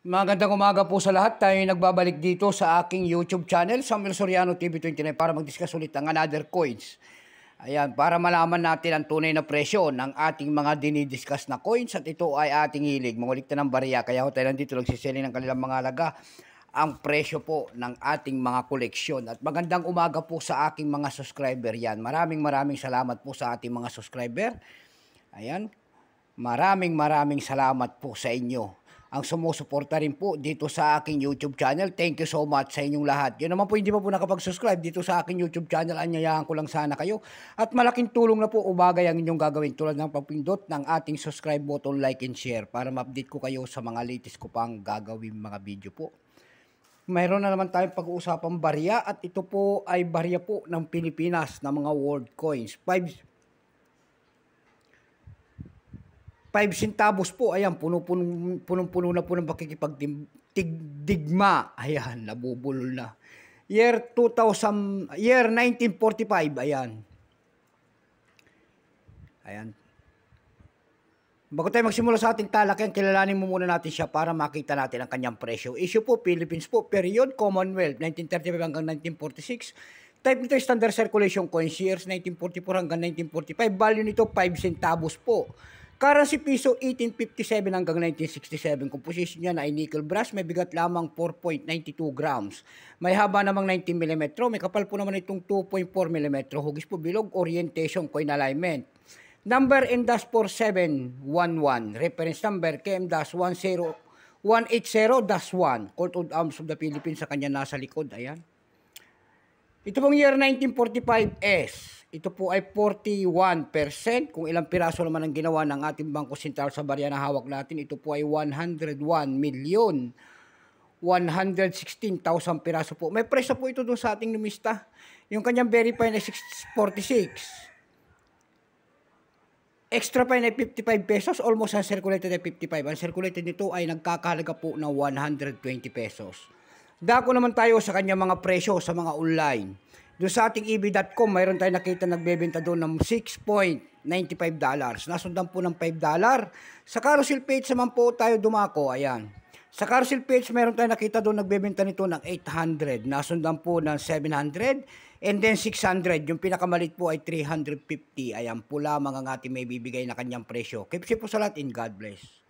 Magandang umaga po sa lahat. Tayo nagbabalik dito sa aking YouTube channel, Samuel Soriano TV29, para mag-discuss ulit ng another coins. Ayan, para malaman natin ang tunay na presyo ng ating mga dinidiscuss na coins, at ito ay ating hilig, mangulikta ng barya. Kaya tayo nandito nagsisili ng kanilang mga halaga, ang presyo po ng ating mga koleksyon. At magandang umaga po sa aking mga subscriber yan. Maraming salamat po sa ating mga subscriber. Ayan, maraming salamat po sa inyo ang sumusuporta rin po dito sa aking YouTube channel. Thank you so much sa inyong lahat. Yun naman po, hindi pa po nakapag-subscribe dito sa aking YouTube channel, anyayahan ko lang sana kayo. At malaking tulong na po o bagay ang inyong gagawin, tulad ng pagpindot ng ating subscribe button, like and share, para ma-update ko kayo sa mga latest ko pang gagawin mga video po. Mayroon na naman tayong pag-uusapang barya, at ito po ay barya po ng Pilipinas na mga world coins. 5 centavos po, ayan, punong-puno na po ng pakikipagdigma. Ayan, nabubulol na. Year 1945, ayan. Ayan. Bago tayo magsimula sa ating talakyan, kilalanin mo muna natin siya para makita natin ang kanyang presyo. Issue po, Philippines po, period, Commonwealth, 1935 hanggang 1946. Type nito standard circulation coins, years 1944 hanggang 1945. Value nito 5 centavos po. Currency piso 1857 hanggang 1967. Composition niya na ay nickel brass. May bigat lamang 4.92 grams. May haba namang 19 mm. May kapal po naman itong 2.4 mm. Hugis po bilog. Orientation coin alignment. Number N-4711. Reference number KM-180-1. Coat of Arms of the Philippines sa kanya nasa likod. Ayan. Ito pong year 1945S. Ito po ay 41%. Kung ilang piraso naman ang ginawa ng ating Bangko Sentral sa barya na hawak natin, ito po ay 101,116,000 piraso po. May presyo po ito doon sa ating numista. Yung kanyang verify na 646. Extra fine ay 55 pesos. Almost uncirculated ay 55. Uncirculated nito ay nagkakahalaga po ng 120 pesos. Dako naman tayo sa kanyang mga presyo sa mga online. Doon sa ating eb.com, mayroon tayo nakita nagbebenta doon ng $6.95. Nasundan po ng $5. Sa carousel page naman po tayo dumako. Ayan. Sa carousel page, mayroon tayo nakita doon nagbebenta nito ng 800. Nasundan po ng 700. And then 600. Yung pinakamalit po ay 350. Ayan po lamang ang ating may bibigay na kanyang presyo. Keep safe po sa lahat, and God bless.